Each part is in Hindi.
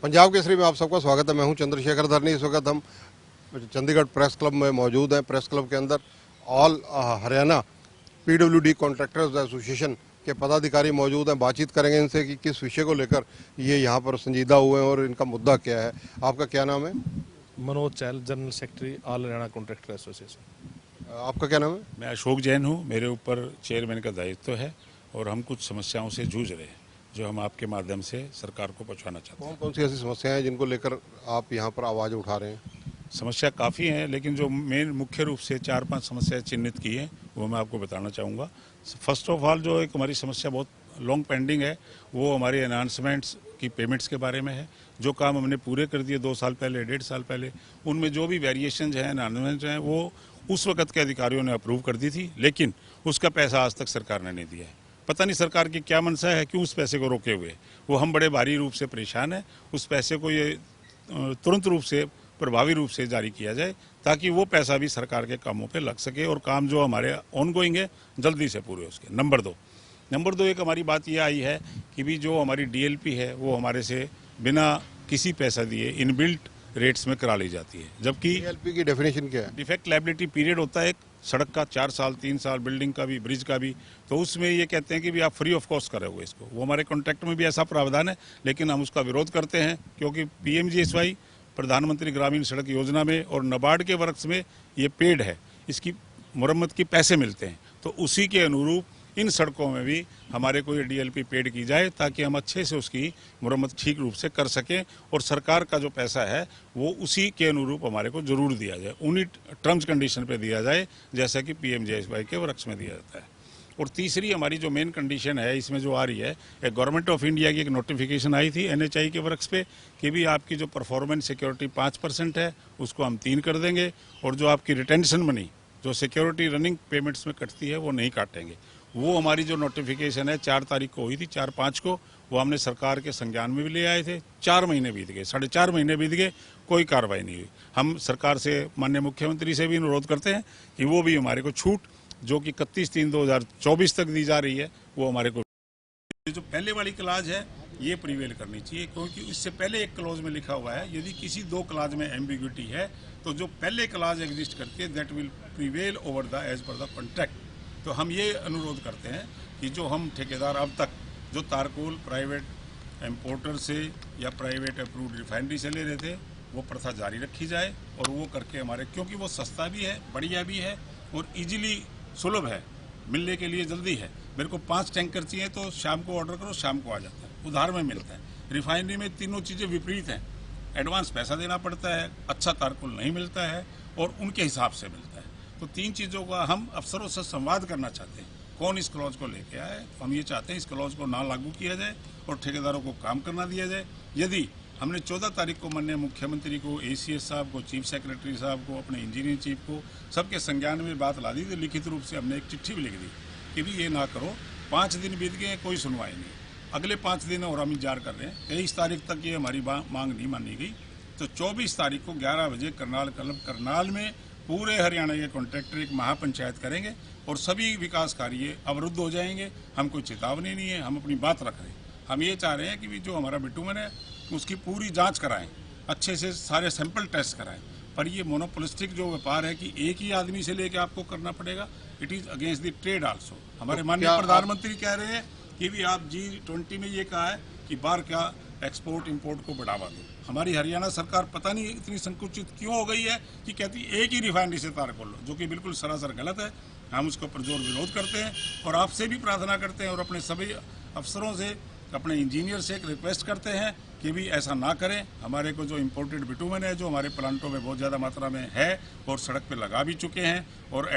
पंजाब केसरी में आप सबका स्वागत है। मैं हूं चंद्रशेखर धरनी। इस वक्त हम चंडीगढ़ प्रेस क्लब में मौजूद हैं। प्रेस क्लब के अंदर all Haryana PWD contractors association के पदाधिकारी मौजूद हैं। बातचीत करेंगे इनसे कि किस विषय को लेकर ये यहाँ पर संजीदा हुए हैं और इनका मुद्दा क्या है। आपका क्या नाम है? Manoj Chahal, general secretary all Haryana contractor association. आपका क्या नाम है? मैं अशोक जैन हूँ। मेरे ऊपर चेयरमैन का दायित्व है और हम कुछ समस्याओं से जूझ रहे हैं जो हम आपके माध्यम से सरकार को पहुँचाना चाहते हैं। कौन कौन सी ऐसी समस्याएं हैं जिनको लेकर आप यहाँ पर आवाज़ उठा रहे हैं? समस्या काफ़ी हैं, लेकिन जो मेन मुख्य रूप से 4-5 समस्याएं चिन्हित की हैं वो मैं आपको बताना चाहूँगा। फर्स्ट ऑफ ऑल जो एक हमारी समस्या बहुत लॉन्ग पेंडिंग है वो हमारे अनाउंसमेंट्स की पेमेंट्स के बारे में है। जो काम हमने पूरे कर दिए 2 साल पहले, 1.5 साल पहले, उनमें जो भी वेरिएशन हैं, अनाउंसमेंट हैं, वो उस वक्त के अधिकारियों ने अप्रूव कर दी थी, लेकिन उसका पैसा आज तक सरकार ने नहीं दिया है। पता नहीं सरकार की क्या मंशा है, क्यों उस पैसे को रोके हुए। वो हम बड़े भारी रूप से परेशान हैं। उस पैसे को ये तुरंत रूप से, प्रभावी रूप से जारी किया जाए ताकि वो पैसा भी सरकार के कामों पे लग सके और काम जो हमारे ऑनगोइंग है जल्दी से पूरे हो सके। नंबर दो एक हमारी बात यह आई है कि भी जो हमारी डीएलपी है वो हमारे से बिना किसी पैसा दिए इनबिल्ट रेट्स में करा ली जाती है, जबकि डीएलपी की डेफिनेशन क्या है? डिफेक्ट लायबिलिटी पीरियड होता है एक सड़क का 4 साल, 3 साल, बिल्डिंग का भी, ब्रिज का भी। तो उसमें ये कहते हैं कि भी आप फ्री ऑफ कॉस्ट करोगे इसको। वो हमारे कॉन्ट्रैक्ट में भी ऐसा प्रावधान है, लेकिन हम उसका विरोध करते हैं क्योंकि पीएमजीएसवाई, प्रधानमंत्री ग्रामीण सड़क योजना में और नाबार्ड के वर्क्स में ये पेड है, इसकी मुरम्मत की पैसे मिलते हैं। तो उसी के अनुरूप इन सड़कों में भी हमारे को ये डीएलपी पेड की जाए ताकि हम अच्छे से उसकी मुरम्मत ठीक रूप से कर सकें और सरकार का जो पैसा है वो उसी के अनुरूप हमारे को जरूर दिया जाए, उन्हीं टर्म्स कंडीशन पे दिया जाए जैसा कि पीएमजीएसवाई के वर्क्स में दिया जाता है। और तीसरी हमारी जो मेन कंडीशन है इसमें जो आ रही है, एक गवर्नमेंट ऑफ इंडिया की एक नोटिफिकेशन आई थी एनएचआई के वर्क्स पे कि भी आपकी जो परफॉर्मेंस सिक्योरिटी 5% है उसको हम 3 कर देंगे और जो आपकी रिटेंशन मनी जो सिक्योरिटी रनिंग पेमेंट्स में कटती है वो नहीं काटेंगे। वो हमारी जो नोटिफिकेशन है 4 तारीख को हुई थी, 4-5 को, वो हमने सरकार के संज्ञान में भी ले आए थे। 4 महीने बीत गए, 4.5 महीने बीत गए, कोई कार्रवाई नहीं हुई। हम सरकार से, माननीय मुख्यमंत्री से भी अनुरोध करते हैं कि वो भी हमारे को छूट जो कि 31/3/2024 तक दी जा रही है वो हमारे को, जो पहले वाली क्लाज है ये प्रिवेल करनी चाहिए, क्योंकि इससे पहले एक क्लॉज में लिखा हुआ है यदि किसी 2 क्लाज में एम्बिग्विटी है तो जो पहले क्लाज एग्जिस्ट करती है that will prevail over the as per the contract. तो हम ये अनुरोध करते हैं कि जो हम ठेकेदार अब तक जो तारकोल प्राइवेट इम्पोर्टर से या प्राइवेट अप्रूव्ड रिफाइनरी से ले रहे थे वो प्रथा जारी रखी जाए और वो करके हमारे, क्योंकि वो सस्ता भी है, बढ़िया भी है और इजीली सुलभ है, मिलने के लिए जल्दी है। मेरे को 5 टैंकर चाहिए तो शाम को ऑर्डर करो, शाम को आ जाता है, उधार में मिलता है। रिफाइनरी में तीनों चीज़ें विपरीत हैं, एडवांस पैसा देना पड़ता है, अच्छा तारकोल नहीं मिलता है और उनके हिसाब से मिलता है। तो 3 चीज़ों का हम अफसरों से संवाद करना चाहते हैं, कौन इस क्लॉज को लेके आए। तो हम ये चाहते हैं इस क्लॉज को ना लागू किया जाए और ठेकेदारों को काम करना दिया जाए। यदि हमने 14 तारीख को माननीय मुख्यमंत्री को, एसीएस साहब को, चीफ सेक्रेटरी साहब को, अपने इंजीनियरिंग चीफ को, सबके संज्ञान में बात ला दी, तो लिखित रूप से हमने एक चिट्ठी भी लिख दी कि भी ये ना करो। 5 दिन बीत गए, कोई सुनवाई नहीं, अगले 5 दिन और हम इंतजार कर रहे हैं। 23 तारीख तक ये हमारी मांग नहीं मानी गई, तो 24 तारीख को 11 बजे करनाल में पूरे हरियाणा के कॉन्ट्रैक्टर एक महापंचायत करेंगे और सभी विकास कार्य अवरुद्ध हो जाएंगे। हम कोई चेतावनी नहीं है, हम अपनी बात रख रहे हैं। हम ये चाह रहे हैं कि भी जो हमारा बिटुमन है उसकी पूरी जांच कराएं, अच्छे से सारे सैंपल टेस्ट कराएं। पर ये मोनोपोलिस्टिक जो व्यापार है कि एक ही आदमी से लेके आपको करना पड़ेगा, it is against the trade also. हमारे माननीय प्रधानमंत्री कह रहे हैं कि भी आप G20 में ये कहा है कि बाहर का एक्सपोर्ट इंपोर्ट को बढ़ावा दो। हमारी हरियाणा सरकार पता नहीं इतनी संकुचित क्यों हो गई है कि कहती एक ही रिफाइनरी से तारकोल लो, जो कि बिल्कुल सरासर गलत है। हम उसको पुरजोर विरोध करते हैं और आपसे भी प्रार्थना करते हैं और अपने सभी अफसरों से, अपने इंजीनियर से एक रिक्वेस्ट करते हैं कि भी ऐसा ना करें। हमारे को जो इम्पोर्टेड बिटुमन है जो हमारे प्लांटों में बहुत ज़्यादा मात्रा में है और सड़क पे लगा भी चुके हैं और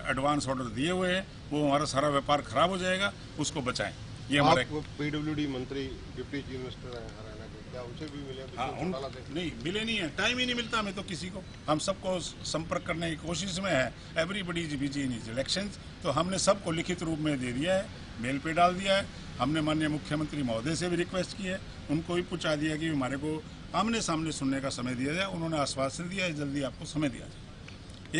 एडवांस ऑर्डर दिए हुए हैं, वो हमारा सारा व्यापार खराब हो जाएगा, उसको बचाएं। ये हमारे पीडब्ल्यूडी मंत्री डिप्टी चीफ मिनिस्टर हैं हरियाणा के, क्या उनसे भी मिले? नहीं मिले, नहीं है, टाइम ही नहीं मिलता हमें तो किसी को। हम सबको संपर्क करने की कोशिश में है, everybody is busy in his elections. तो हमने सबको लिखित रूप में दे दिया है, मेल पे डाल दिया है। हमने माननीय मुख्यमंत्री महोदय से भी रिक्वेस्ट की है, उनको भी पूछा दिया कि हमारे को आमने सामने सुनने का समय दिया जाए। उन्होंने आश्वासन दिया है जल्दी आपको समय दिया जाए।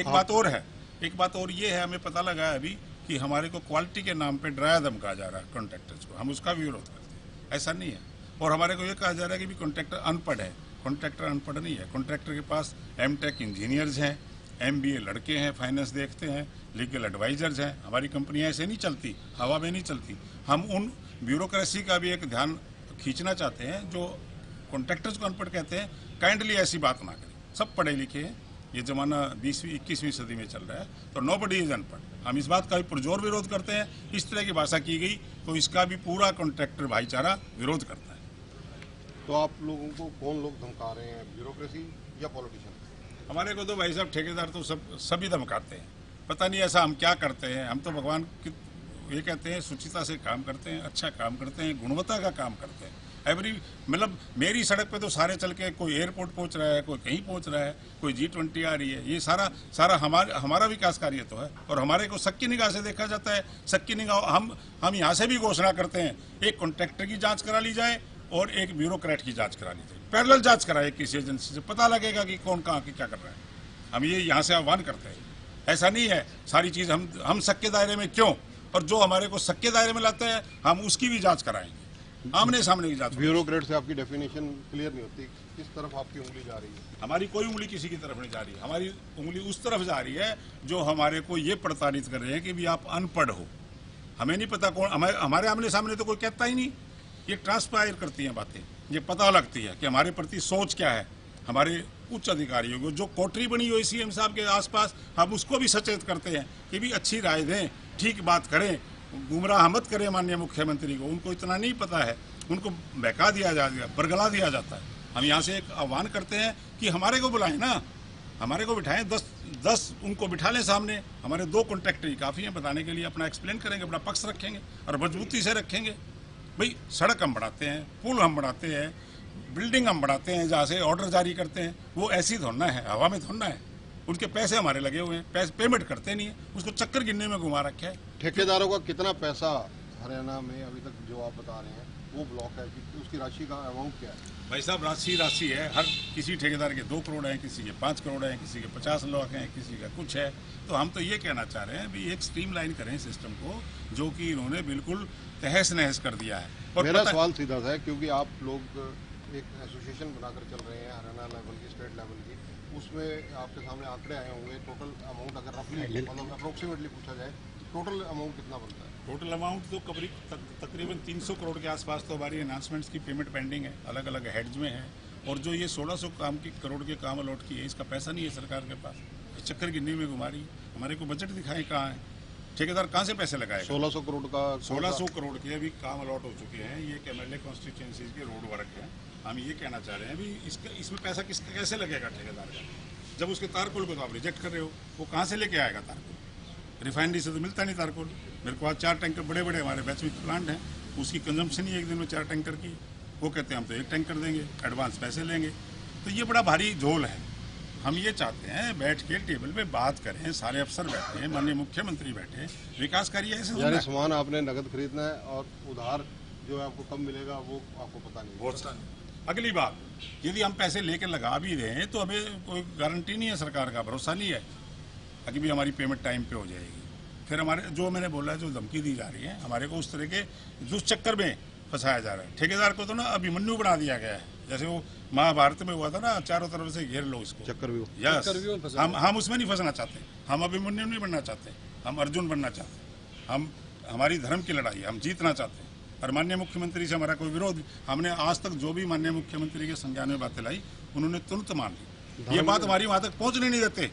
एक बात और ये है, हमें पता लगा है अभी कि हमारे को क्वालिटी के नाम पे ड्राया धमकाया जा रहा है कॉन्ट्रैक्टर्स को। हम उसका भी विरोध करते हैं, ऐसा नहीं है। और हमारे को ये कहा जा रहा है कि भी कॉन्ट्रैक्टर अनपढ़ है। कॉन्ट्रैक्टर अनपढ़ नहीं है, कॉन्ट्रैक्टर के पास एमटेक इंजीनियर्स हैं, एमबीए लड़के हैं, फाइनेंस देखते हैं, लीगल एडवाइजर्स हैं। हमारी कंपनियां ऐसे नहीं चलती, हवा में नहीं चलती। हम उन ब्यूरोक्रेसी का भी एक ध्यान खींचना चाहते हैं जो कॉन्ट्रैक्टर्स को अनपढ़ कहते हैं। काइंडली ऐसी बात ना करें, सब पढ़े लिखे हैं। ये जमाना 20वीं 21वीं सदी में चल रहा है, तो नोबडी इज अनपढ़। हम इस बात का भी पुरजोर विरोध करते हैं। इस तरह की भाषा की गई तो इसका भी पूरा कॉन्ट्रैक्टर भाईचारा विरोध करता है। तो आप लोगों को कौन लोग धमका रहे हैं, ब्यूरोक्रेसी या पॉलिटिशियन? हमारे को तो भाई साहब ठेकेदार तो सभी धमकाते हैं। पता नहीं ऐसा हम क्या करते हैं। हम तो भगवान की ये कहते हैं शुचिता से काम करते हैं, अच्छा काम करते हैं, गुणवत्ता का काम करते हैं। एवरी मतलब मेरी सड़क पे तो सारे चल के कोई एयरपोर्ट पहुंच रहा है, कोई कहीं पहुंच रहा है, कोई G20 आ रही है। ये सारा हमारा विकास कार्य तो है और हमारे को सबकी निगाह से देखा जाता है। सबकी निगाह हम यहाँ से भी घोषणा करते हैं एक कॉन्ट्रैक्टर की जांच करा ली जाए और एक ब्यूरोक्रेट की जांच करा ली जाए। पैरेलल जांच कराए किसी एजेंसी से, पता लगेगा कि कौन कहाँ की क्या कर रहा है। हम ये यहाँ से आह्वान करते हैं। ऐसा नहीं है सारी चीज़ हम सबके दायरे में क्यों, और जो हमारे को सबके दायरे में लाता है हम उसकी भी जांच कराएंगे, आमने सामने की जांच। ब्यूरोक्रेट से आपकी डेफिनेशन क्लियर नहीं होती, किस तरफ आपकी उंगली जा रही है? हमारी कोई उंगली किसी की तरफ नहीं जा रही है। हमारी उंगली उस तरफ जा रही है जो हमारे को ये प्रताड़ित कर रहे हैं कि भी आप अनपढ़ हो। हमें नहीं पता कौन, हमारे आमने सामने तो कोई कहता ही नहीं। ये ट्रांसपायर करती हैं बातें, ये पता लगती है कि हमारे प्रति सोच क्या है। हमारे उच्च अधिकारियों को जो कोठरी बनी हुई CM साहब के आसपास, हम उसको भी सचेत करते हैं कि भी अच्छी राय दें, ठीक बात करें, गुमराह मत करें माननीय मुख्यमंत्री को। उनको इतना नहीं पता है, उनको बहका दिया जाता है, बरगला दिया जाता है। हम यहाँ से एक आह्वान करते हैं कि हमारे को बुलाएं ना, हमारे को बिठाएं, 10 उनको बिठा लें सामने। हमारे 2 कॉन्ट्रैक्टर ही काफ़ी हैं बताने के लिए, अपना एक्सप्लेन करेंगे, अपना पक्ष रखेंगे और मजबूती से रखेंगे। भाई सड़क हम बढ़ाते हैं, पुल हम बढ़ाते हैं, बिल्डिंग हम बढ़ाते हैं, जहाँ से ऑर्डर जारी करते हैं वो ऐसी थोड़ना है, हवा में थोड़ना है। उनके पैसे हमारे लगे हुए हैं, पैसे पेमेंट करते नहीं है, उसको चक्कर गिनने में घुमा रखा है। ठेकेदारों का कितना पैसा हरियाणा में अभी तक जो आप बता रहे हैं वो ब्लॉक है, कि उसकी राशि का अमाउंट क्या है? भाई साहब राशि है। हर किसी ठेकेदार के 2 करोड़ हैं, किसी के 5 करोड़ हैं, किसी के 50 लाख हैं, किसी का कुछ है। तो हम तो ये कहना चाह रहे हैं भी एक स्ट्रीमलाइन करें सिस्टम को, जो कि इन्होंने बिल्कुल तहस नहस कर दिया है। और मेरा सवाल सीधा सा है, क्योंकि आप लोग एक एसोसिएशन बनाकर चल रहे हैं हरियाणा लेवल की, स्टेट लेवल की, उसमें आपके सामने आंकड़े आए होंगे। टोटल अमाउंट अगर रफली मतलब अप्रोक्सीमेटली पूछा जाए, टोटल अमाउंट कितना बनता है? टोटल अमाउंट तो तकरीबन 300 करोड़ के आसपास तो हमारी अनाउंसमेंट्स की पेमेंट पेंडिंग है, अलग अलग हेड्स में है। और जो ये 1600 करोड़ के काम अलॉट किए, इसका पैसा नहीं है सरकार के पास, चक्कर गिनने में घुमा रही। हमारे को बजट दिखाएं कहाँ है, ठेकेदार कहाँ से पैसे लगाए? 1600 करोड़ का 1600 करोड़ के अभी काम अलॉट हो चुके हैं। ये MLA कॉन्स्टिट्यूएंसीज के रोड वर्क है। हम ये कहना चाह रहे हैं भी इसमें पैसा कैसे लगेगा ठेकेदार का, जब उसके तारकोल को तो आप रिजेक्ट कर रहे हो। वो कहाँ से लेके आएगा तारकोल? रिफाइनरी से तो मिलता नहीं तारकोल। मेरे को आज 4 टैंकर बड़े बड़े हमारे बैचमिक प्लांट हैं, उसकी कंजम्पशन ही एक दिन में 4 टैंकर की। वो कहते हैं हम तो 1 टैंकर देंगे, एडवांस पैसे लेंगे। तो ये बड़ा भारी झोल है। हम ये चाहते हैं बैठ के टेबल पे बात करें, सारे अफसर बैठे, माननीय मुख्यमंत्री बैठे, विकास कार्य ऐसे यानी सामान आपने नगद खरीदना है और उधार जो है आपको कब मिलेगा वो आपको पता नहीं। बहुत अगली बात, यदि हम पैसे लेकर लगा भी दें तो हमें कोई गारंटी नहीं है, सरकार का भरोसा नहीं है कि भी हमारी पेमेंट टाइम पे हो जाएगी। फिर हमारे जो मैंने बोला है, जो धमकी दी जा रही है, हमारे को उस तरह के दुष्चक्कर में फंसाया जा रहा है। ठेकेदार को तो ना अभिमन्यु बना दिया गया है, जैसे वो महाभारत में हुआ था ना, चारों तरफ से घेर लो इसको, चक्रव्यूह। यस, हम उसमें नहीं फंसना चाहते। हम अभिमन्यु नहीं बनना चाहते, हम अर्जुन बनना चाहते हैं। हमारी धर्म की लड़ाई, हम जीतना चाहते हैं। और माननीय मुख्यमंत्री से हमारा कोई विरोध, हमने आज तक जो भी माननीय मुख्यमंत्री के संज्ञान में बातें लाई, उन्होंने तुरंत मान ली। ये बात हमारी वहां तक पहुंचने नहीं देते।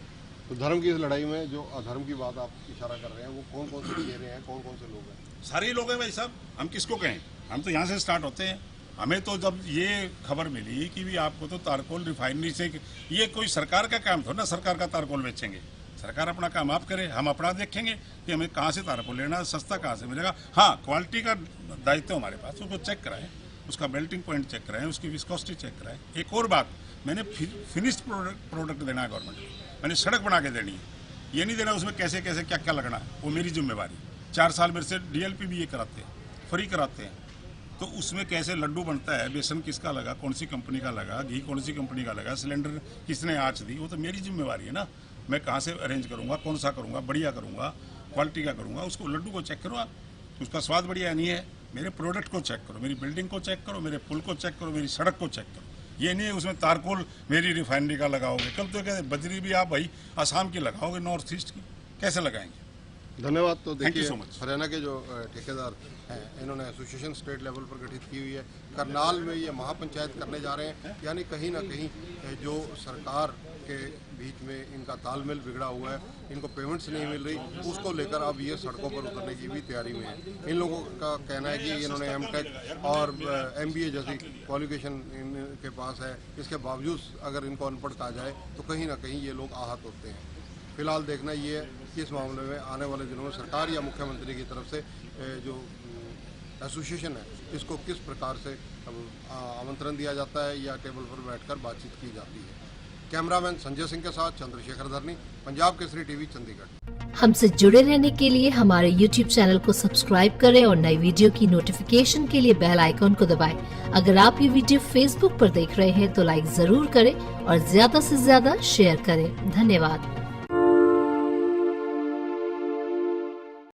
तो धर्म की इस लड़ाई में जो अधर्म की बात आप इशारा कर रहे हैं, वो कौन कौन से चेहरे हैं, कौन कौन से लोग हैं? सारे लोग हैं भाई साहब, हम किसको कहें? हम तो यहाँ से स्टार्ट होते हैं। हमें तो जब ये खबर मिली कि भी आपको तो तारकोल रिफाइनरी से, ये कोई सरकार का काम थोड़ा ना, सरकार का तारकोल बेचेंगे। सरकार अपना काम आप करें, हम अपना देखेंगे कि हमें कहाँ से तारकोल लेना, सस्ता कहाँ से मिलेगा। हाँ, क्वालिटी का दायित्व हमारे पास, उसको चेक कराएं, उसका मेल्टिंग पॉइंट चेक कराएं, उसकी विस्कोसिटी चेक कराएं। एक और बात, मैंने फिनिश्ड प्रोडक्ट देना है गवर्नमेंट को, मैंने सड़क बना के देनी है। ये नहीं देना उसमें कैसे कैसे क्या क्या लगना है, वो मेरी जिम्मेवारी। 4 साल मेरे से DLP भी ये कराते हैं, फ्री कराते हैं। तो उसमें कैसे लड्डू बनता है, बेसन किसका लगा, कौन सी कंपनी का लगा, घी कौन सी कंपनी का लगा, सिलेंडर किसने आँच दी, वो तो मेरी जिम्मेवारी है ना। मैं कहाँ से अरेंज करूँगा, कौन सा करूँगा, बढ़िया करूँगा, क्वालिटी का करूँगा, उसको लड्डू को चेक करो आप, उसका स्वाद बढ़िया नहीं है, मेरे प्रोडक्ट को चेक करो, मेरी बिल्डिंग को चेक करो, मेरे पुल को चेक करो, मेरी सड़क को चेक करो। ये नहीं है उसमें तारकोल मेरी रिफाइनरी का लगाओगे, कल तो कहते बजरी भी आप भाई असम की लगाओगे, नॉर्थ ईस्ट की, कैसे लगाएंगे? धन्यवाद। तो Thank you देखिए so much. हरियाणा के जो ठेकेदार हैं इन्होंने एसोसिएशन स्टेट लेवल पर गठित की हुई है। करनाल में ये महापंचायत करने जा रहे हैं, यानी कहीं ना कहीं जो सरकार के बीच में इनका तालमेल बिगड़ा हुआ है, इनको पेमेंट्स नहीं मिल रही, उसको लेकर अब ये सड़कों पर उतरने की भी तैयारी में है। इन लोगों का कहना है कि इन्होंने एमटेक और एमबीए जैसी क्वालिफिकेशन इनके पास है, इसके बावजूद अगर इनको अनपढ़ कहा जाए तो कहीं ना कहीं ये लोग आहत होते हैं। फिलहाल देखना ये है कि इस मामले में आने वाले दिनों में सरकार या मुख्यमंत्री की तरफ से जो एसोसिएशन है इसको किस प्रकार से आमंत्रण दिया जाता है या टेबल पर बैठकर बातचीत की जाती है। कैमरामैन संजय सिंह के साथ चंद्रशेखर धरनी, पंजाब केसरी टीवी, चंडीगढ़। हमसे जुड़े रहने के लिए हमारे YouTube चैनल को सब्सक्राइब करें और नई वीडियो की नोटिफिकेशन के लिए बेल आइकॉन को दबाएं। अगर आप ये वीडियो Facebook पर देख रहे हैं तो लाइक जरूर करें और ज्यादा से ज्यादा शेयर करें। धन्यवाद।